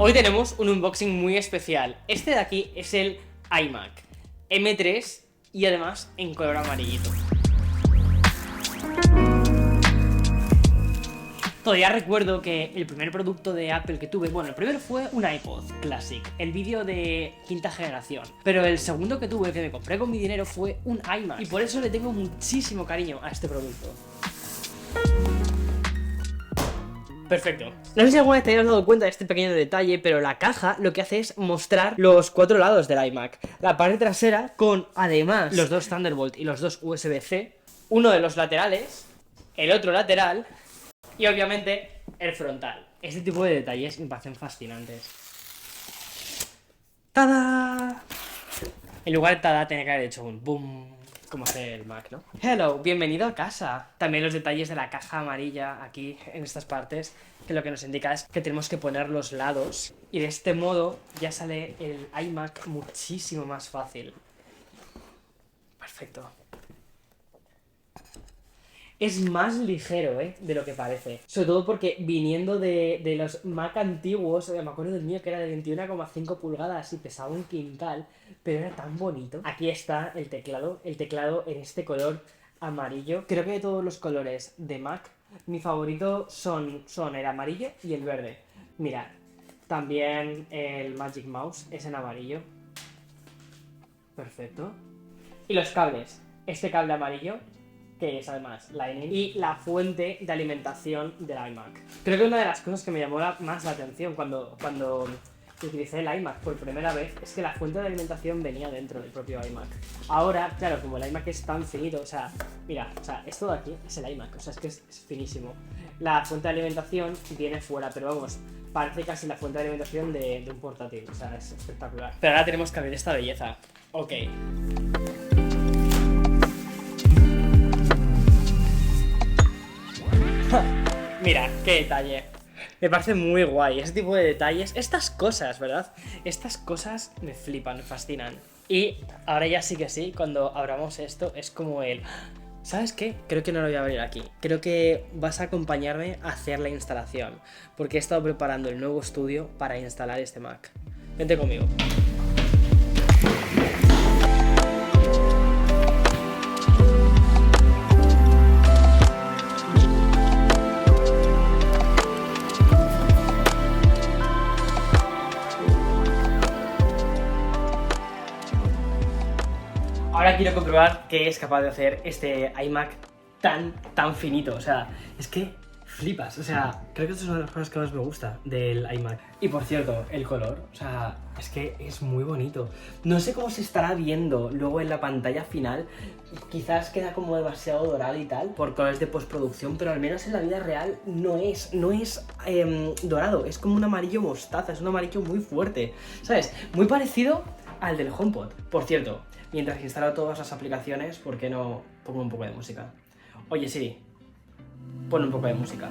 Hoy tenemos un unboxing muy especial. Este de aquí es el iMac M3 y además en color amarillito. Todavía recuerdo que el primer producto de Apple que tuve, bueno, el primero fue un iPod Classic, el vídeo de quinta generación, pero el segundo que tuve, que me compré con mi dinero, fue un iMac, y por eso le tengo muchísimo cariño a este producto. Perfecto. No sé si alguna vez te hayas dado cuenta de este pequeño detalle, pero la caja lo que hace es mostrar los cuatro lados del iMac. La parte trasera con, además, los dos Thunderbolt y los dos USB-C, uno de los laterales, el otro lateral y obviamente el frontal. Este tipo de detalles me parecen fascinantes. ¡Tada! En lugar de tada tenía que haber hecho un boom, como hace el Mac, ¿no? Hello, bienvenido a casa. También los detalles de la caja amarilla aquí en estas partes, que lo que nos indica es que tenemos que poner los lados y de este modo ya sale el iMac muchísimo más fácil. Perfecto. Es más ligero, de lo que parece. Sobre todo porque viniendo de los Mac antiguos, me acuerdo del mío que era de 21,5 pulgadas y pesaba un quintal, pero era tan bonito. Aquí está el teclado en este color amarillo. Creo que de todos los colores de Mac, mi favorito son el amarillo y el verde. Mirad, también el Magic Mouse es en amarillo. Perfecto. Y los cables, este cable amarillo, que es además Lightning, y la fuente de alimentación del iMac. Creo que una de las cosas que me llamó más la atención cuando utilicé el iMac por primera vez es que la fuente de alimentación venía dentro del propio iMac. Ahora, claro, como el iMac es tan finito, o sea, mira, o sea, esto de aquí es el iMac, o sea, es que es finísimo. La fuente de alimentación viene fuera, pero vamos, parece casi la fuente de alimentación de un portátil, o sea, es espectacular. Pero ahora tenemos que abrir esta belleza. Ok. Mira, qué detalle. Me parece muy guay, ese tipo de detalles, estas cosas, ¿verdad? Estas cosas me flipan, me fascinan. Y ahora ya sí que sí, cuando abramos esto, es como el... ¿Sabes qué? Creo que no lo voy a abrir aquí. Creo que vas a acompañarme a hacer la instalación, porque he estado preparando el nuevo estudio para instalar este Mac. Vente conmigo. Ahora quiero comprobar qué es capaz de hacer este iMac tan finito, o sea, es que flipas, o sea, creo que esto es una de las cosas que más me gusta del iMac. Y por cierto, el color, o sea, es que es muy bonito. No sé cómo se estará viendo luego en la pantalla final, quizás queda como demasiado dorado y tal, por colores de postproducción, pero al menos en la vida real no es dorado, es como un amarillo mostaza, es un amarillo muy fuerte, ¿sabes? Muy parecido al del HomePod. Por cierto, mientras instalo todas las aplicaciones, ¿por qué no pongo un poco de música? Oye Siri, pon un poco de música.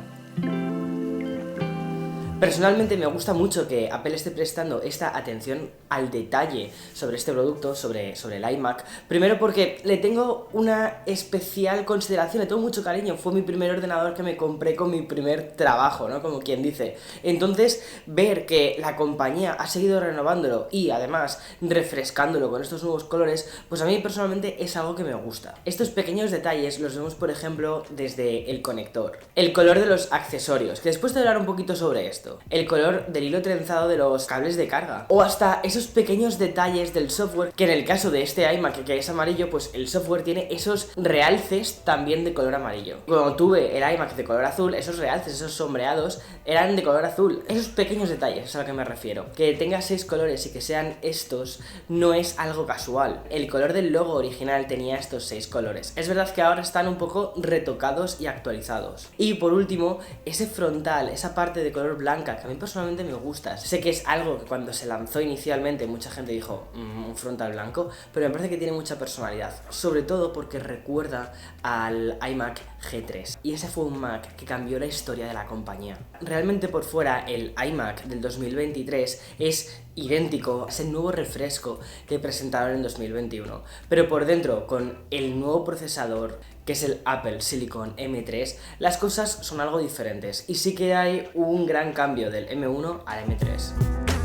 Personalmente me gusta mucho que Apple esté prestando esta atención al detalle sobre este producto, sobre el iMac. Primero porque le tengo una especial consideración, le tengo mucho cariño. Fue mi primer ordenador que me compré con mi primer trabajo, ¿no? Como quien dice. Entonces, ver que la compañía ha seguido renovándolo y además refrescándolo con estos nuevos colores, pues a mí personalmente es algo que me gusta. Estos pequeños detalles los vemos, por ejemplo, desde el conector, el color de los accesorios, que después de hablar un poquito sobre esto, el color del hilo trenzado de los cables de carga, o hasta esos pequeños detalles del software, que en el caso de este iMac que es amarillo, pues el software tiene esos realces también de color amarillo. Cuando tuve el iMac de color azul, esos realces, esos sombreados eran de color azul. Esos pequeños detalles es a lo que me refiero. Que tenga 6 colores y que sean estos no es algo casual. El color del logo original tenía estos 6 colores. Es verdad que ahora están un poco retocados y actualizados. Y por último, ese frontal, esa parte de color blanco, que a mí personalmente me gusta. Sé que es algo que cuando se lanzó inicialmente mucha gente dijo, un frontal blanco, pero me parece que tiene mucha personalidad, sobre todo porque recuerda al iMac G3, y ese fue un Mac que cambió la historia de la compañía. Realmente por fuera el iMac del 2023 es idéntico a ese nuevo refresco que presentaron en 2021, pero por dentro, con el nuevo procesador, que es el Apple Silicon M3, las cosas son algo diferentes y sí que hay un gran cambio del M1 al M3.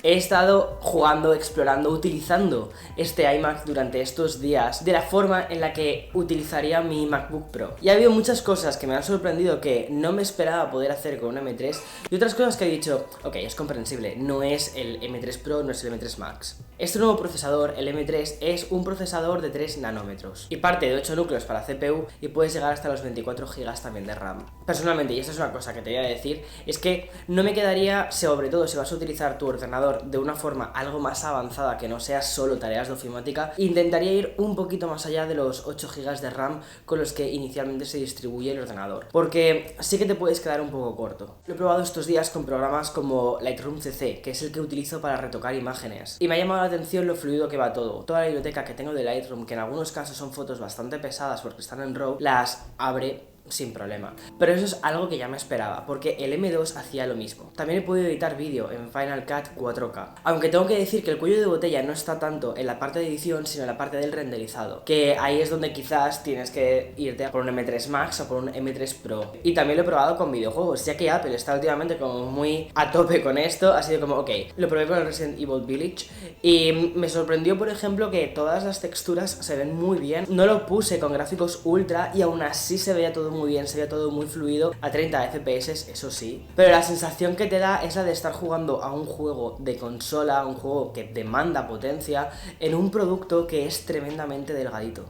He estado jugando, explorando, utilizando este iMac durante estos días de la forma en la que utilizaría mi MacBook Pro. Y ha habido muchas cosas que me han sorprendido que no me esperaba poder hacer con un M3 y otras cosas que he dicho, ok, es comprensible, no es el M3 Pro, no es el M3 Max. Este nuevo procesador, el M3, es un procesador de 3 nanómetros y parte de 8 núcleos para CPU y puedes llegar hasta los 24 GB también de RAM. Personalmente, y esta es una cosa que te voy a decir, es que no me quedaría, sobre todo si vas a utilizar tu ordenador de una forma algo más avanzada que no sea solo tareas de ofimática, intentaría ir un poquito más allá de los 8 GB de RAM con los que inicialmente se distribuye el ordenador, porque sí que te puedes quedar un poco corto. Lo he probado estos días con programas como Lightroom CC, que es el que utilizo para retocar imágenes, y me ha llamado la atención lo fluido que va todo. Toda la biblioteca que tengo de Lightroom, que en algunos casos son fotos bastante pesadas porque están en RAW, las abre sin problema. Pero eso es algo que ya me esperaba, porque el M2 hacía lo mismo. También he podido editar vídeo en Final Cut 4K. Aunque tengo que decir que el cuello de botella no está tanto en la parte de edición, sino en la parte del renderizado. Que ahí es donde quizás tienes que irte por un M3 Max o por un M3 Pro. Y también lo he probado con videojuegos, ya que Apple está últimamente como muy a tope con esto. Ha sido como, ok, lo probé con el Resident Evil Village y me sorprendió, por ejemplo, que todas las texturas se ven muy bien. No lo puse con gráficos ultra y aún así se veía todo muy bien, se veía todo muy fluido a 30 FPS, eso sí. Pero la sensación que te da es la de estar jugando a un juego de consola, un juego que demanda potencia, en un producto que es tremendamente delgadito.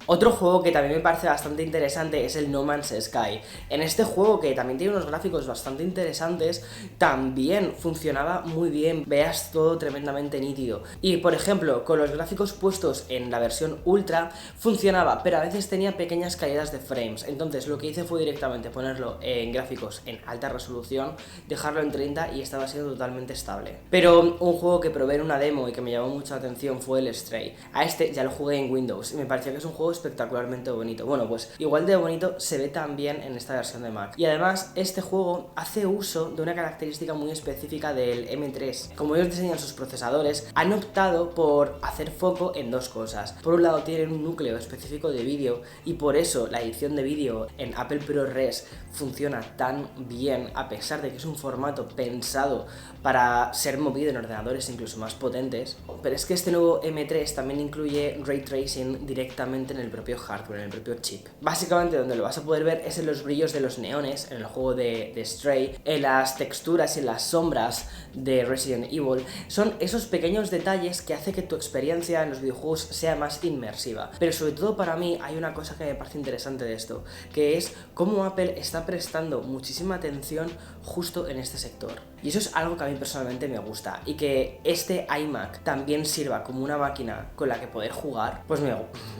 Otro juego que también me parece bastante interesante es el No Man's Sky. En este juego, que también tiene unos gráficos bastante interesantes, también funcionaba muy bien, veas todo tremendamente nítido. Y por ejemplo, con los gráficos puestos en la versión Ultra funcionaba, pero a veces tenía pequeñas caídas de frames. Entonces lo que hice fue directamente ponerlo en gráficos en alta resolución, dejarlo en 30 y estaba siendo totalmente estable. Pero un juego que probé en una demo y que me llamó mucho la atención fue el Stray. A este ya lo jugué en Windows y me pareció que es un juego espectacularmente bonito. Bueno, pues igual de bonito se ve también en esta versión de Mac. Y además este juego hace uso de una característica muy específica del M3. Como ellos diseñan sus procesadores, han optado por hacer foco en dos cosas. Por un lado tienen un núcleo específico de vídeo y por eso la edición de vídeo en Apple ProRes funciona tan bien, a pesar de que es un formato pensado para ser movido en ordenadores incluso más potentes. Pero es que este nuevo M3 también incluye Ray Tracing directamente en el propio hardware, en el propio chip. Básicamente donde lo vas a poder ver es en los brillos de los neones, en el juego de Stray, en las texturas y en las sombras de Resident Evil. Son esos pequeños detalles que hace que tu experiencia en los videojuegos sea más inmersiva. Pero sobre todo para mí hay una cosa que me parece interesante de esto, que es cómo Apple está prestando muchísima atención justo en este sector. Y eso es algo que a mí personalmente me gusta, y que este iMac también sirva como una máquina con la que poder jugar, pues me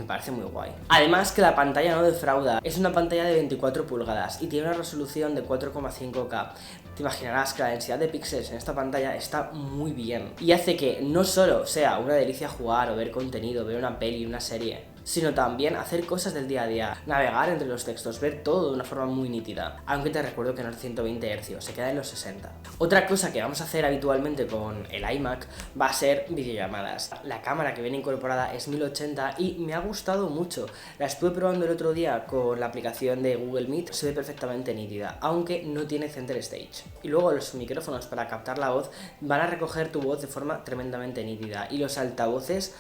parece muy guay. Además que la pantalla no defrauda, es una pantalla de 24 pulgadas y tiene una resolución de 4,5K. Te imaginarás que la densidad de píxeles en esta pantalla está muy bien y hace que no solo sea una delicia jugar o ver contenido, ver una peli, una serie, sino también hacer cosas del día a día, navegar entre los textos, ver todo de una forma muy nítida, aunque te recuerdo que no es 120 Hz, se queda en los 60. Otra cosa que vamos a hacer habitualmente con el iMac va a ser videollamadas. La cámara que viene incorporada es 1080 y me ha gustado mucho. La estuve probando el otro día con la aplicación de Google Meet, se ve perfectamente nítida, aunque no tiene Center Stage. Y luego los micrófonos para captar la voz van a recoger tu voz de forma tremendamente nítida. Y los altavoces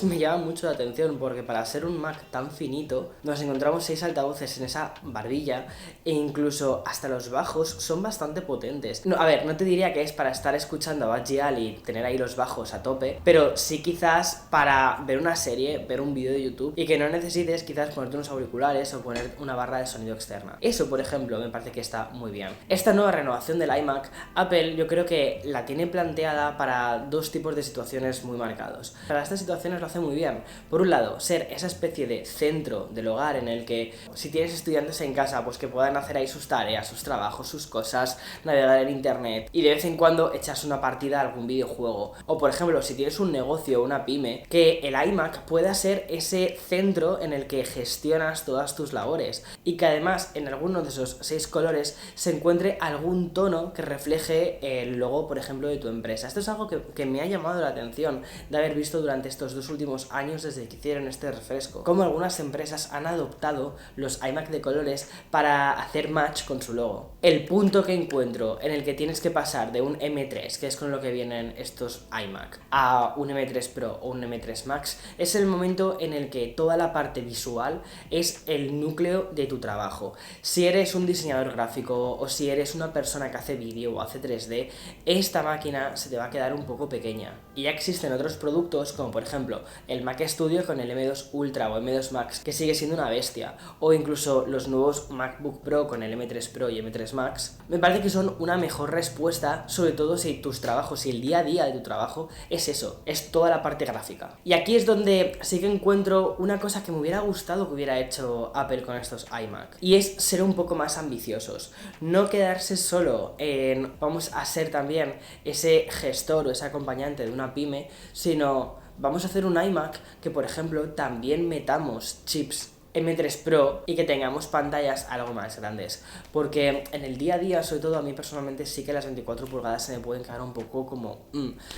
me llaman mucho la atención porque para ser un Mac tan finito nos encontramos 6 altavoces en esa barbilla e incluso hasta los bajos son bastante potentes. No, a ver, no te diría que es para estar escuchando a Budgie Ali y tener ahí los bajos a tope, pero sí quizás para ver una serie, ver un vídeo de YouTube y que no necesites quizás ponerte unos auriculares o poner una barra de sonido externa. Eso, por ejemplo, me parece que está muy bien. Esta nueva renovación del iMac, Apple yo creo que la tiene planteada para dos tipos de situaciones muy marcados. Para estas situaciones lo hace muy bien. Por un lado, ser esa especie de centro del hogar en el que si tienes estudiantes en casa, pues que puedan hacer ahí sus tareas, sus trabajos, sus cosas, navegar en internet y de vez en cuando echas una partida a algún videojuego. O por ejemplo, si tienes un negocio o una pyme, que el iMac pueda ser ese centro en el que gestionas todas tus labores y que además en alguno de esos 6 colores se encuentre algún tono que refleje el logo, por ejemplo, de tu empresa. Esto es algo que me ha llamado la atención de haber visto durante estos 2 últimos años desde que hicieron este este refresco. Como algunas empresas han adoptado los iMac de colores para hacer match con su logo. El punto que encuentro en el que tienes que pasar de un M3, que es con lo que vienen estos iMac, a un M3 Pro o un M3 Max, es el momento en el que toda la parte visual es el núcleo de tu trabajo. Si eres un diseñador gráfico o si eres una persona que hace vídeo o hace 3D, esta máquina se te va a quedar un poco pequeña. Y ya existen otros productos como por ejemplo el Mac Studio con el M2 Ultra o M2 Max, que sigue siendo una bestia, o incluso los nuevos MacBook Pro con el M3 Pro y M3 Max. Me parece que son una mejor respuesta, sobre todo si tus trabajos, si el día a día de tu trabajo es eso, es toda la parte gráfica. Y aquí es donde sí que encuentro una cosa que me hubiera gustado que hubiera hecho Apple con estos iMac, y es ser un poco más ambiciosos, no quedarse solo en vamos a ser también ese gestor o ese acompañante de una pyme, sino vamos a hacer un iMac que, por ejemplo, también metamos chips M3 Pro y que tengamos pantallas algo más grandes, porque en el día a día, sobre todo a mí personalmente, sí que las 24 pulgadas se me pueden quedar un poco como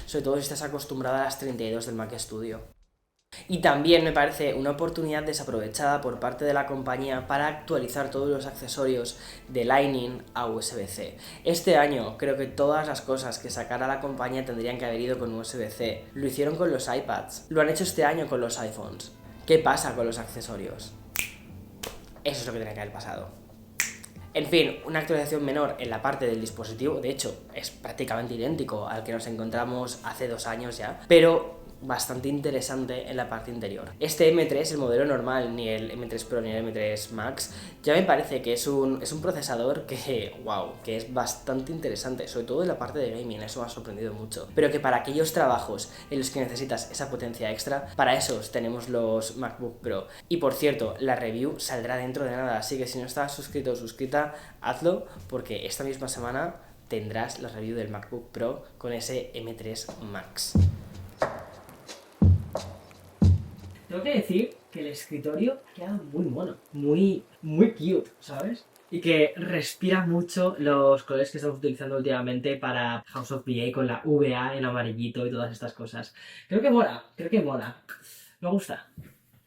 sobre todo si estás acostumbrada a las 32 del Mac Studio. Y también me parece una oportunidad desaprovechada por parte de la compañía para actualizar todos los accesorios de Lightning a USB-C. Este año creo que todas las cosas que sacara la compañía tendrían que haber ido con USB-C. Lo hicieron con los iPads, lo han hecho este año con los iPhones. ¿Qué pasa con los accesorios? Eso es lo que tenía que haber pasado. En fin, una actualización menor en la parte del dispositivo, de hecho es prácticamente idéntico al que nos encontramos hace 2 años ya, pero bastante interesante en la parte interior. Este M3, el modelo normal, ni el M3 Pro ni el M3 Max, ya me parece que es un procesador que, wow, que es bastante interesante, sobre todo en la parte de gaming, eso me ha sorprendido mucho. Pero que para aquellos trabajos en los que necesitas esa potencia extra, para esos tenemos los MacBook Pro. Y por cierto, la review saldrá dentro de nada, así que si no estás suscrito o suscrita, hazlo, porque esta misma semana tendrás la review del MacBook Pro con ese M3 Max. Tengo que decir que el escritorio queda muy mono, muy cute, ¿sabes? Y que respira mucho los colores que estamos utilizando últimamente para House of VA con la VA en amarillito y todas estas cosas. Creo que mola, me gusta.